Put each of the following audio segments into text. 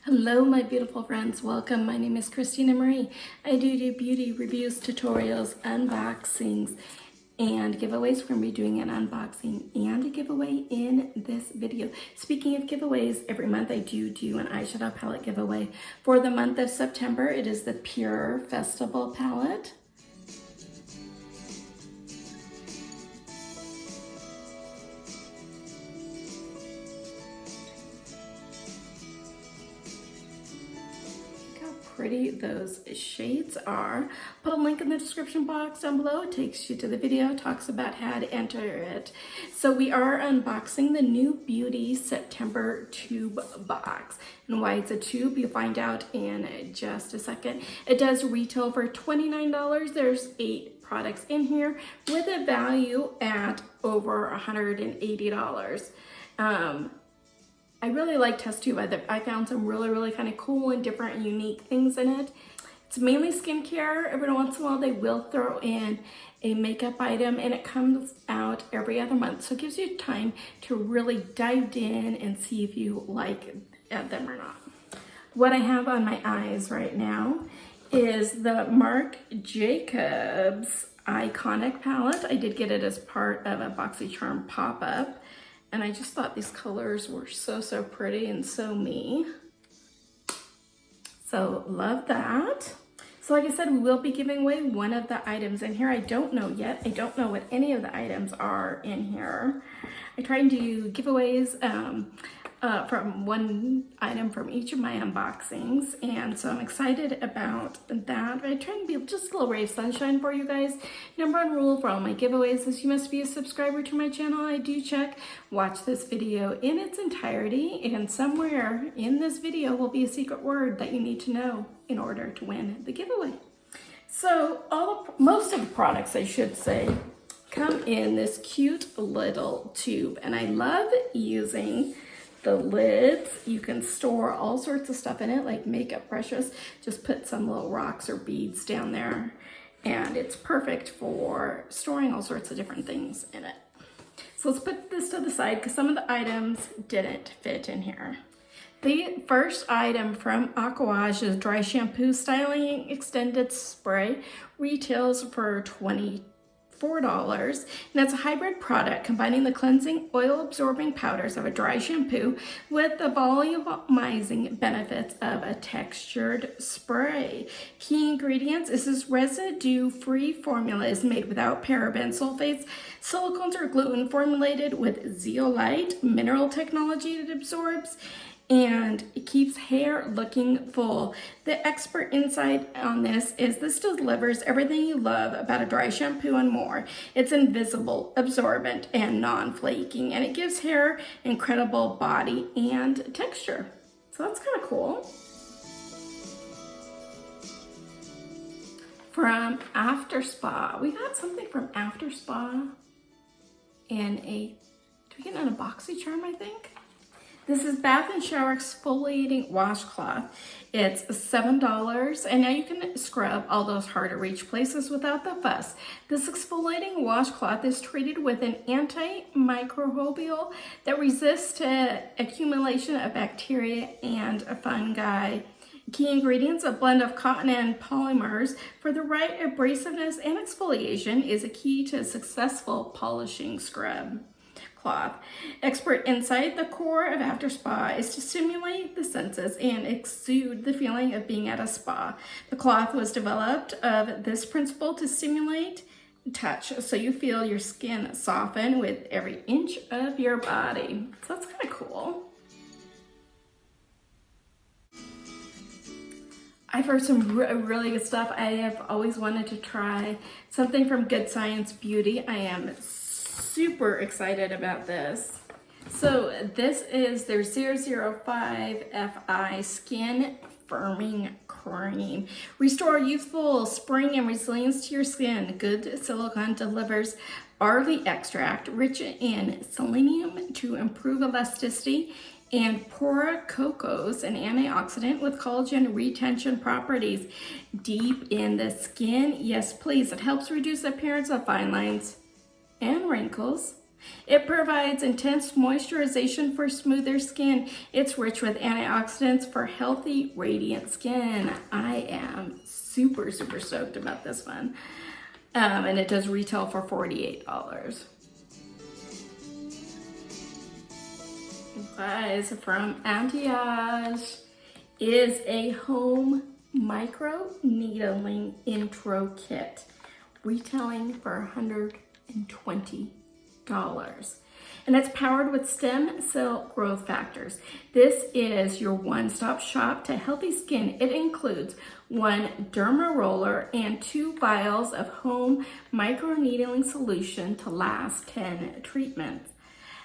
Hello my beautiful friends, welcome. My name is Christina Marie. I do beauty reviews, tutorials, unboxings, and giveaways. We're going to be doing an unboxing and a giveaway in this video. Speaking of giveaways, every month I do an eyeshadow palette giveaway. For the month of September, it is the Pure Festival palette. Pretty those shades are. Put a link in the description box down below. It takes you to the video, talks about how to enter it. So we are unboxing the NewBeauty September tube box. And why it's a tube, you'll find out in just a second. It does retail for $29. There's 8 products in here with a value at over $180. I really like TestTube. I found some really kind of cool and different and unique things in it. It's mainly skincare. Every once in a while they will throw in a makeup item, and it comes out every other month. So it gives you time to really dive in and see if you like them or not. What I have on my eyes right now is the Marc Jacobs Iconic palette. I did get it as part of a BoxyCharm pop-up. And I just thought these colors were so pretty and so me. So love that. So like I said, we will be giving away one of the items in here. I don't know yet. I don't know what any of the items are in here. I try and do giveaways from one item from each of my unboxings, and so I'm excited about that. I try and be just a little ray of sunshine for you guys. Number one rule for all my giveaways is you must be a subscriber to my channel. I do check, watch this video in its entirety, and somewhere in this video will be a secret word that you need to know in order to win the giveaway. So most of the products, I should say, come in this cute little tube, and I love using the lids. You can store all sorts of stuff in it, like makeup brushes. Just put some little rocks or beads down there, and it's perfect for storing all sorts of different things in it. So let's put this to the side because some of the items didn't fit in here. The first item from Aquage is Dry Shampoo Styling Extended Spray. Retails for $24. And that's a hybrid product combining the cleansing, oil-absorbing powders of a dry shampoo with the volumizing benefits of a textured spray. Key ingredients: this residue-free formula is made without parabens, sulfates, silicones, or gluten, formulated with zeolite mineral technology that absorbs and it keeps hair looking full. The expert insight on this is this delivers everything you love about a dry shampoo and more. It's invisible, absorbent, and non-flaking, and it gives hair incredible body and texture. So that's kind of cool. From AfterSpa, we got something from AfterSpa in did we get it in a BoxyCharm, I think? This is Bath & Shower Exfoliating Washcloth. It's $7, and now you can scrub all those hard to reach places without the fuss. This exfoliating washcloth is treated with an antimicrobial that resists accumulation of bacteria and fungi. Key ingredients: a blend of cotton and polymers for the right abrasiveness, and exfoliation is a key to a successful polishing scrub cloth. Expert insight: the core of AfterSpa is to stimulate the senses and exude the feeling of being at a spa. The cloth was developed of this principle to stimulate touch, so you feel your skin soften with every inch of your body. So that's kind of cool. I've heard some really good stuff. I have always wanted to try something from Good Science Beauty. I am super excited about this. So this is their 005 FI Skin Firming Cream. Restore youthful spring and resilience to your skin. Good Silicone delivers barley extract rich in selenium to improve elasticity, and porococos, an antioxidant with collagen retention properties. Deep in the skin, yes please. It helps reduce the appearance of fine lines and wrinkles, It provides intense moisturization for smoother skin. It's rich with antioxidants for healthy, radiant skin. I am super stoked about this one. And it does retail for $48. Guys, from Aquage is a home micro needling intro kit, retailing for $120. And it's powered with stem cell growth factors. This is your one-stop shop to healthy skin. It includes 1 derma roller and 2 vials of home micro needling solution to last 10 treatments.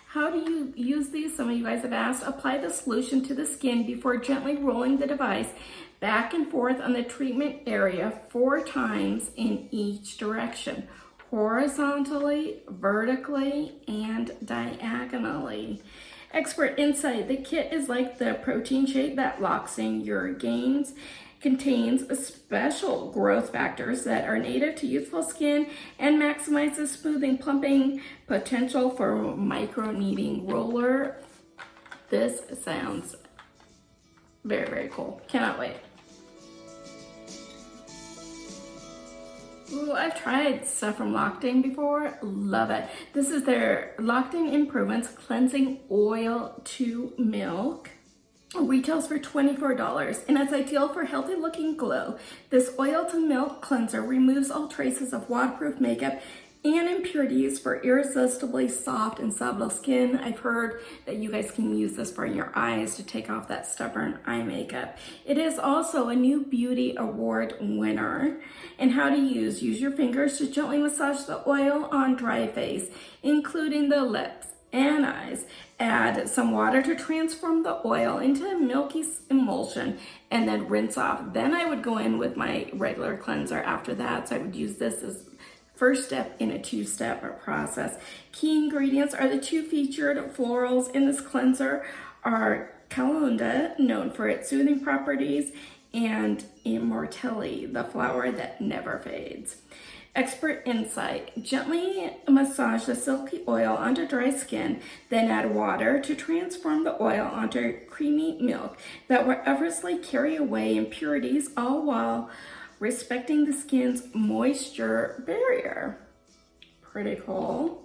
How do you use these? Some of you guys have asked. Apply the solution to the skin before gently rolling the device back and forth on the treatment area 4 times in each direction, horizontally, vertically, and diagonally. Expert insight: the kit is like the protein shake that locks in your gains. Contains special growth factors that are native to youthful skin and maximizes smoothing, plumping potential for micro kneading roller. This sounds very cool. Cannot wait. Ooh, I've tried stuff from Lockding before. Love it. This is their Lockding Improvements Cleansing Oil to Milk. Retails for $24 and it's ideal for healthy looking glow. This oil to milk cleanser removes all traces of waterproof makeup and impurities for irresistibly soft and supple skin. I've heard that you guys can use this for your eyes to take off that stubborn eye makeup. It is also a NewBeauty Award winner. And how to use: use your fingers to gently massage the oil on dry face, including the lips and eyes. Add some water to transform the oil into a milky emulsion and then rinse off. Then I would go in with my regular cleanser after that. So I would use this as first step in a 2-step process. Key ingredients are the 2 featured florals in this cleanser are calendula, known for its soothing properties, and immortelle, the flower that never fades. Expert insight: gently massage the silky oil onto dry skin, then add water to transform the oil onto creamy milk that will effortlessly carry away impurities, all while respecting the skin's moisture barrier. Pretty cool.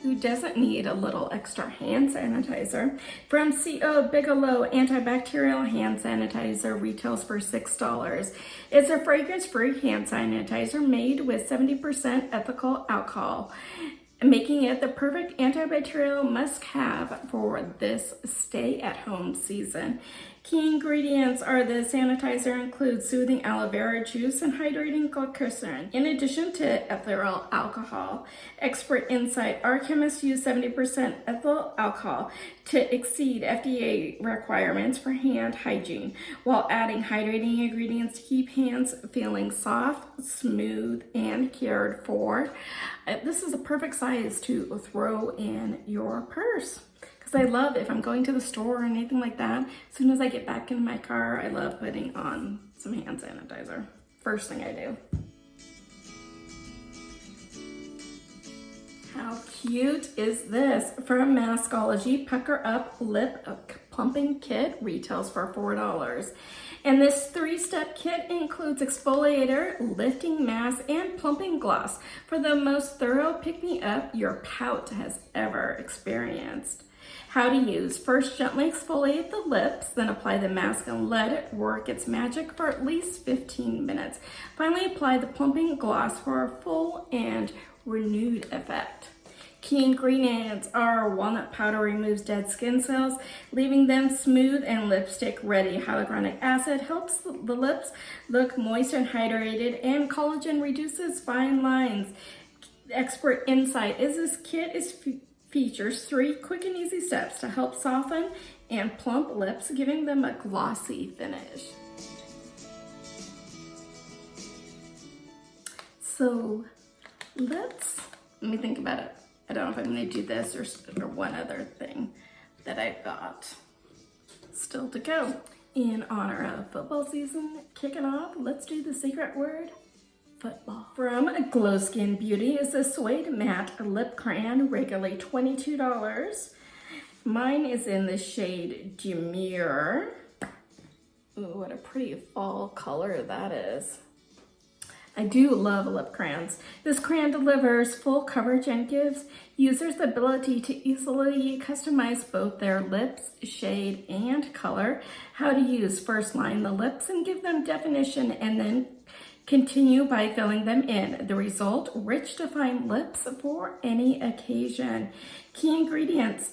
Who doesn't need a little extra hand sanitizer? From CO Bigelow Antibacterial Hand Sanitizer retails for $6. It's a fragrance-free hand sanitizer made with 70% ethical alcohol, making it the perfect antibacterial must-have for this stay-at-home season. Key ingredients are the sanitizer includes soothing aloe vera juice and hydrating glycerin, in addition to ethyl alcohol. Expert insight: our chemists use 70% ethyl alcohol to exceed FDA requirements for hand hygiene, while adding hydrating ingredients to keep hands feeling soft, smooth, and cared for. This is a perfect size to throw in your purse. Because I love, if I'm going to the store or anything like that, as soon as I get back in my car, I love putting on some hand sanitizer. First thing I do. How cute is this? From Masqueology, Pucker Up Lip Plumping Kit retails for $4. And this 3-step kit includes exfoliator, lifting mask, and plumping gloss for the most thorough pick-me-up your pout has ever experienced. How to use: first, gently exfoliate the lips, then apply the mask and let it work its magic for at least 15 minutes. Finally, apply the plumping gloss for a full and renewed effect. Key ingredients are walnut powder removes dead skin cells, leaving them smooth and lipstick ready. Hyaluronic acid helps the lips look moist and hydrated, and collagen reduces fine lines. Expert insight is this kit features 3 quick and easy steps to help soften and plump lips, giving them a glossy finish. So let me think about it. I don't know if I'm going to do this or one other thing that I've got still to go. In honor of football season kicking off, let's do the secret word: football. From Glow Skin Beauty is the Suede Matte Lip Crayon, regularly $22. Mine is in the shade Demure. Ooh, what a pretty fall color that is. I do love lip crayons. This crayon delivers full coverage and gives users the ability to easily customize both their lips, shade, and color. How to use: first line the lips and give them definition, and then continue by filling them in. The result: rich, defined lips for any occasion. Key ingredients: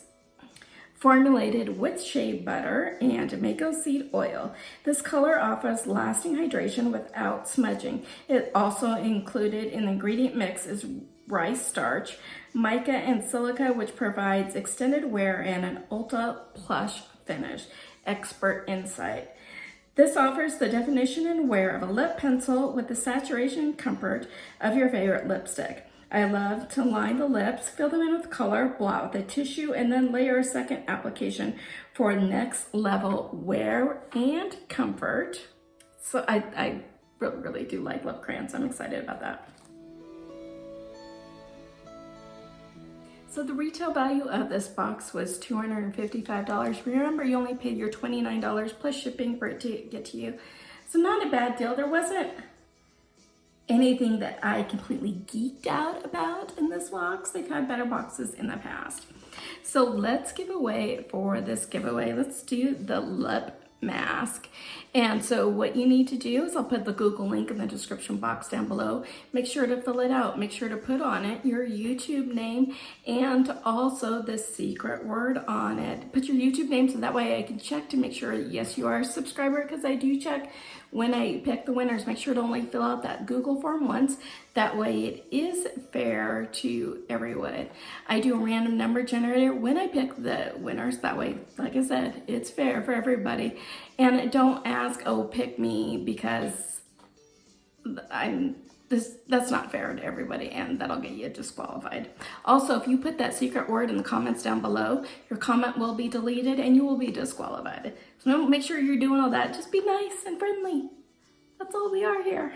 formulated with shea butter and mango seed oil. This color offers lasting hydration without smudging. It also included in the ingredient mix is rice starch, mica, and silica, which provides extended wear and an ultra plush finish. Expert insight. This offers the definition and wear of a lip pencil with the saturation comfort of your favorite lipstick. I love to line the lips, fill them in with color, blot with a tissue, and then layer a second application for next level wear and comfort. So I really do like lip crayons. I'm excited about that. So the retail value of this box was $255. Remember, you only paid your $29 plus shipping for it to get to you. So not a bad deal. There wasn't anything that I completely geeked out about in this box. They've had better boxes in the past. So let's give away for this giveaway. Let's do the lip mask. And so what you need to do is I'll put the Google link in the description box down below. Make sure to fill it out. Make sure to put on it your YouTube name and also the secret word on it. Put your YouTube name so that way I can check to make sure, yes, you are a subscriber, because I do check when I pick the winners. Make sure to only fill out that Google form once. That way it is fair to everyone. I do a random number generator when I pick the winners. That way, like I said, it's fair for everybody. And don't ask, oh, pick me, because that's not fair to everybody, and that'll get you disqualified. Also, if you put that secret word in the comments down below, your comment will be deleted and you will be disqualified. So make sure you're doing all that. Just be nice and friendly. That's all we are here.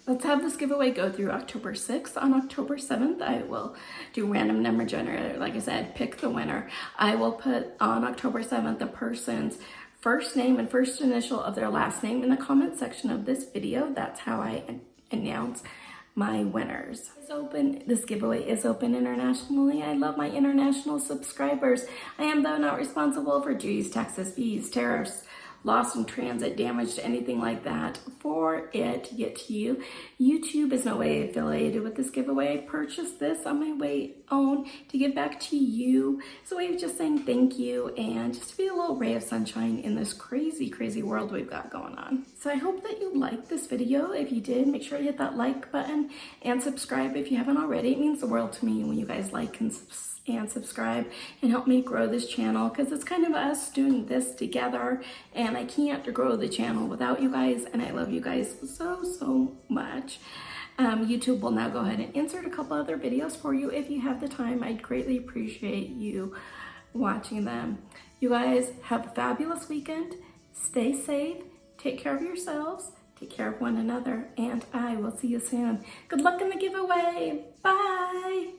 Let's have this giveaway go through October 6th. On October 7th, I will do random number generator. Like I said, pick the winner. I will put on October 7th the person's first name and first initial of their last name in the comment section of this video. That's how I announce my winners. It's open. This giveaway is open internationally. I love my international subscribers. I am, though, not responsible for duties, taxes, fees, tariffs, lost in transit, damage to anything like that for it to get to you. YouTube is no way affiliated with this giveaway. I purchased this on my way own to give back to you. It's a way of just saying thank you and just to be a little ray of sunshine in this crazy, crazy world we've got going on. So I hope that you liked this video. If you did, make sure you hit that like button and subscribe if you haven't already. It means the world to me when you guys like and subscribe and help me grow this channel, because it's kind of us doing this together, and I can't grow the channel without you guys, and I love you guys so much. YouTube will now go ahead and insert a couple other videos for you if you have the time. I'd greatly appreciate you watching them. You guys have a fabulous weekend. Stay safe, take care of yourselves, take care of one another, and I will see you soon. Good luck in the giveaway. Bye.